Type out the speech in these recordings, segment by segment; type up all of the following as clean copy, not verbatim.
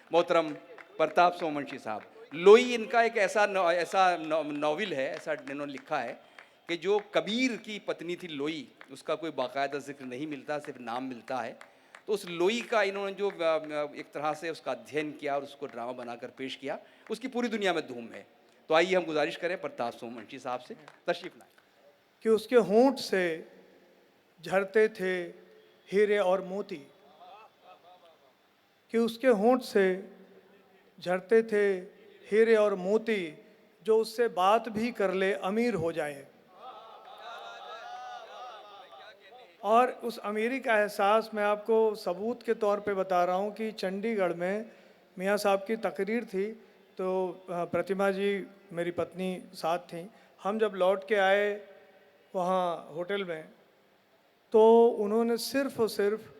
मोहतरम प्रताप सोमवंशी साहब, लोई इनका एक ऐसा नॉविल है, ऐसा इन्होंने लिखा है कि जो कबीर की पत्नी थी लोई, उसका कोई बाकायदा जिक्र नहीं मिलता, सिर्फ नाम मिलता है। तो उस लोई का इन्होंने जो एक तरह से उसका अध्ययन किया और उसको ड्रामा बनाकर पेश किया, उसकी पूरी दुनिया में धूम है। तो आइए हम गुजारिश करें प्रताप सोमवंशी साहब से तशरीफ लाएं। कि उसके होंठ से झरते थे हीरे और मोती, कि उसके होंठ से झरते थे हीरे और मोती, जो उससे बात भी कर ले अमीर हो जाए। और उस अमीरी का एहसास मैं आपको सबूत के तौर पे बता रहा हूँ कि चंडीगढ़ में मियाँ साहब की तकरीर थी, तो प्रतिमा जी मेरी पत्नी साथ थी। हम जब लौट के आए वहाँ होटल में, तो उन्होंने सिर्फ़ और सिर्फ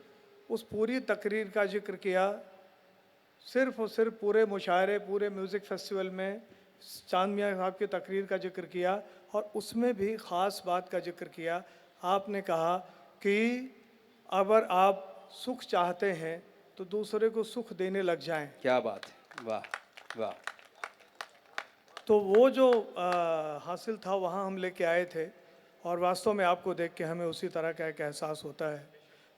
उस पूरी तकरीर का जिक्र किया, सिर्फ़ और सिर्फ पूरे मुशायरे, पूरे म्यूज़िक फेस्टिवल में चांद मियाँ साहब की तकरीर का जिक्र किया, और उसमें भी ख़ास बात का जिक्र किया। आपने कहा कि अगर आप सुख चाहते हैं तो दूसरे को सुख देने लग जाएं। क्या बात है, वाह वाह। तो वो जो हासिल था वहाँ हम लेके आए थे, और वास्तव में आपको देख के हमें उसी तरह का एक एहसास होता है।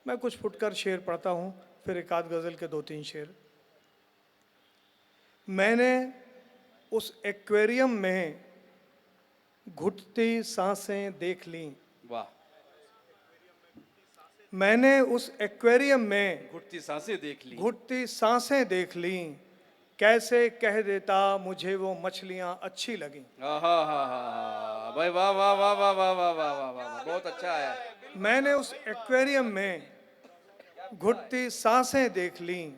मैं कुछ फुटकर शेर पढ़ता हूँ, फिर एक आध गज़ल के 2-3 शेर। मैंने उस एक्वेरियम में घुटती सांसें देख लीं। वाह, मैंने उस एक्वेरियम में घुटती सांसें देख ली। घुटती सांसें देख लीं। कैसे कह देता मुझे वो मछलियाँ अच्छी लगीं। आहा, भाई वाह वाह वाह वाह वाह वाह वाह वाह वाह, बहुत अच्छा है। मैंने उस एक्वेरियम में घुटती सांसें देख लीं।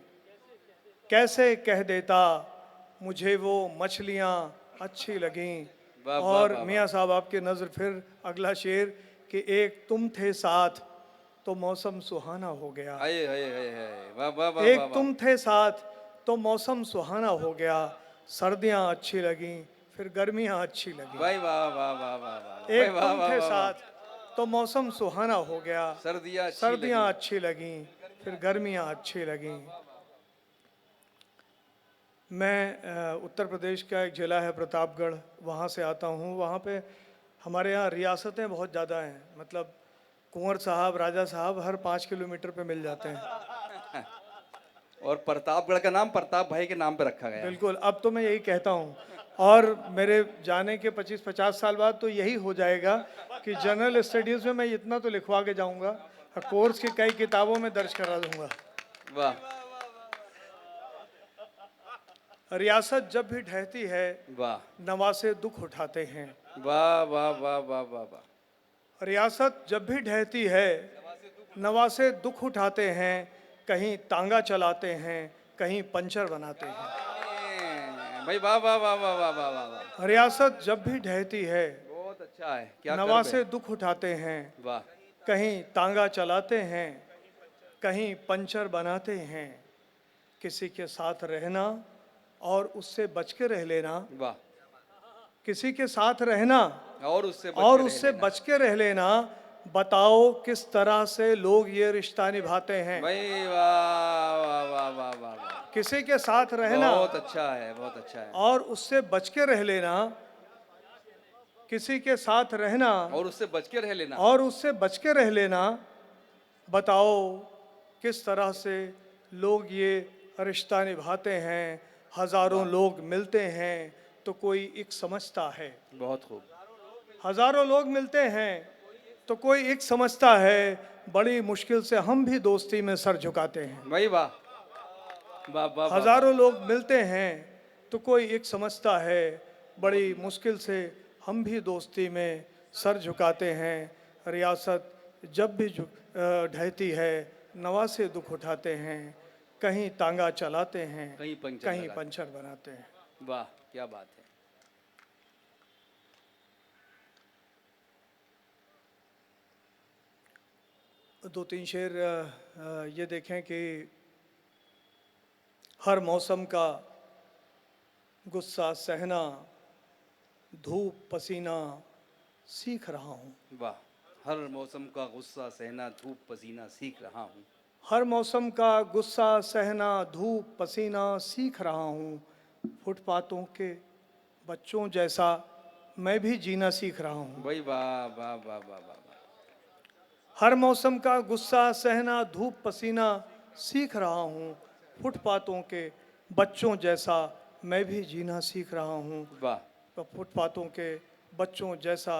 कैसे कह देता मुझे वो मछलियाँ अच्छी लगीं। वाह वाह और वाह मियाँ साहब आपकी नज़र फिर अगला शेर कि एक तुम थे साथ तो मौसम सुहाना हो गया। हाय हाय हाय हाय, वाह वाह वाह वाह एक वाह। तुम थे साथ तो मौसम सुहाना हो गया। सर्दियाँ अच्छी लगीं, फिर गर्मियाँ अच्छी लगीं। भाई वाह वाह वाह वाह वाह, भाई एक वाह तुम वाह थे वाह वाह। साथ तो मौसम सुहाना हो गया। सर्दियाँ अच्छी सर्दियाँ लगी। अच्छी लगीं, फिर गर्मियाँ अच्छी लगीं। मैं उत्तर प्रदेश का एक ज़िला है प्रतापगढ़, वहाँ से आता हूँ। वहाँ पे हमारे यहाँ रियासतें बहुत ज़्यादा हैं, मतलब कुंवर साहब, राजा साहब हर 5 किलोमीटर पे मिल जाते हैं। और प्रतापगढ़ का नाम प्रताप भाई के नाम पे रखा गया है। बिल्कुल, अब तो मैं यही कहता हूँ, और मेरे जाने के 25-50 साल बाद तो यही हो जाएगा कि जनरल स्टडीज़ में मैं इतना तो लिखवा के जाऊँगा, कोर्स की कई किताबों में दर्ज करा दूँगा। वाह रियासत जब भी ढहती है वाह नवासे दुख उठाते हैं। वाह वाह वाह वाह वाह वाह। रियासत जब भी ढहती है नवासे दुख उठाते हैं। कहीं तांगा चलाते हैं, कहीं पंचर बनाते हैं। भाई वाह वाह वाह वाह वाह वाह वाह वाह। रियासत जब भी ढहती है बहुत अच्छा है, क्या कर्व है। नवासे दुख उठाते हैं। वाह कहीं तांगा चलाते हैं, कहीं पंचर बनाते हैं। किसी के साथ रहना और उससे बच के रह लेना। वाह। किसी के साथ रहना और उससे बच और के रह उससे लेना। बच के रह लेना। बताओ किस तरह से लोग ये रिश्ता निभाते हैं। भाई वाह वाह वाह वाह वाह वाह। किसी के साथ रहना बहुत अच्छा है, बहुत अच्छा है। और उससे बच के रह लेना। किसी के साथ रहना और उससे बच के रह लेना। और उससे बच के रह लेना। बताओ किस तरह से लोग ये रिश्ता निभाते हैं। हजारों लोग मिलते हैं तो कोई एक समझता है। बहुत खूब। हजारों लोग मिलते हैं तो कोई एक समझता है। बड़ी मुश्किल से हम भी दोस्ती में सर झुकाते हैं। भाई वाह वाह वाह वाह। हजारों लोग मिलते हैं तो कोई एक समझता है। बड़ी मुश्किल से हम भी दोस्ती में सर झुकाते हैं। रियासत जब भी ढहती है नवासे दुख उठाते हैं। कहीं तांगा चलाते हैं, कहीं पंचर कहीं लगाते पंचर बनाते हैं। वाह क्या बात है। 2-3 शेर ये देखें कि हर मौसम का गुस्सा सहना, धूप पसीना सीख रहा हूँ। वाह, हर मौसम का गुस्सा सहना, धूप पसीना सीख रहा हूँ। हर मौसम का गुस्सा सहना, धूप पसीना सीख रहा हूँ। फुटपाथों के बच्चों जैसा मैं भी जीना सीख रहा हूँ। भाई वाह वाह वाह वाह वाह वाह। हर मौसम का गुस्सा सहना, धूप पसीना सीख रहा हूँ। फुटपाथों के बच्चों जैसा मैं भी जीना सीख रहा हूँ। वाह तो फुटपाथों के बच्चों जैसा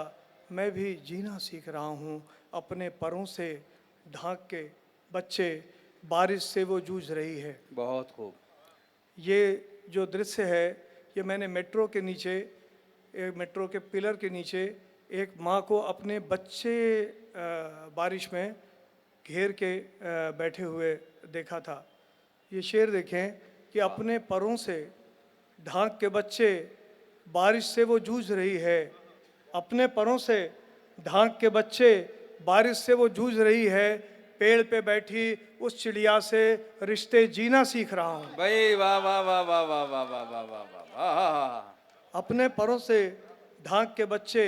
मैं भी जीना सीख रहा हूँ। अपने परों से ढांक के बच्चे, बारिश से वो जूझ रही है। बहुत खूब। ये जो दृश्य है, ये मैंने मेट्रो के नीचे, एक मेट्रो के पिलर के नीचे एक माँ को अपने बच्चे बारिश में घेर के बैठे हुए देखा था। ये शेर देखें कि अपने परों से ढांक के बच्चे, बारिश से वो जूझ रही है। अपने परों से ढांक के बच्चे, बारिश से वो जूझ रही है। पेड़ पे बैठी उस चिड़िया से रिश्ते जीना सीख रहा हूँ। भाई वाह वाह वाह वाह वाह वाह वाह वाह वाह वाह वाह वाह। अपने परों से ढांक के बच्चे,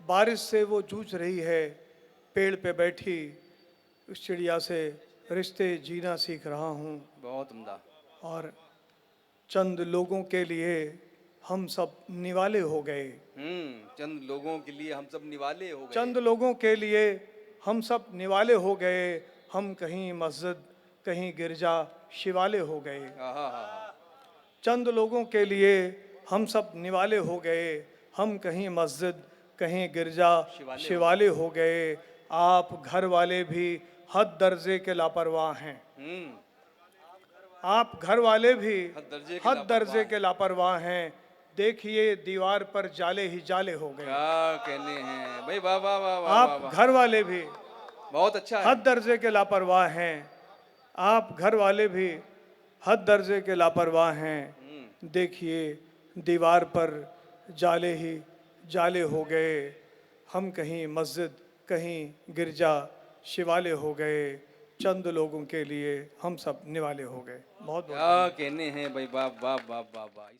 बारिश से वो जूझ रही है। पेड़ पे बैठी उस चिड़िया से रिश्ते जीना सीख रहा हूँ। बहुत उम्दा। और चंद लोगों के लिए हम सब निवाले हो गए। चंद लोगों के लिए हम सब निवाले हो गए। चंद लोगों के लिए हम सब निवाले हो गए। हम कहीं मस्जिद, कहीं गिरजा, शिवाले हो गए। आहा। चंद लोगों के लिए हम सब निवाले हो गए। हम कहीं मस्जिद, कहीं गिरजा, शिवाले हो गए। आप घर वाले भी हद दर्जे के लापरवाह हैं। आप घर वाले भी हद दर्जे के लापरवाह हैं। देखिए दीवार पर जाले ही जाले हो गए। क्या कहने हैं भाई, वाह वाह वाह वाह आप घर वाले भी बहुत अच्छा है। हद दर्जे के लापरवाह हैं। आप घर वाले भी हद दर्जे के लापरवाह हैं। देखिए दीवार पर जाले ही जाले हो गए। हम कहीं मस्जिद, कहीं गिरजा, शिवाले हो गए। चंद लोगों के लिए हम सब निवाले हो गए। बहुत बहुत क्या कहने हैं भाई, वाह वाह वाह वाह वाह।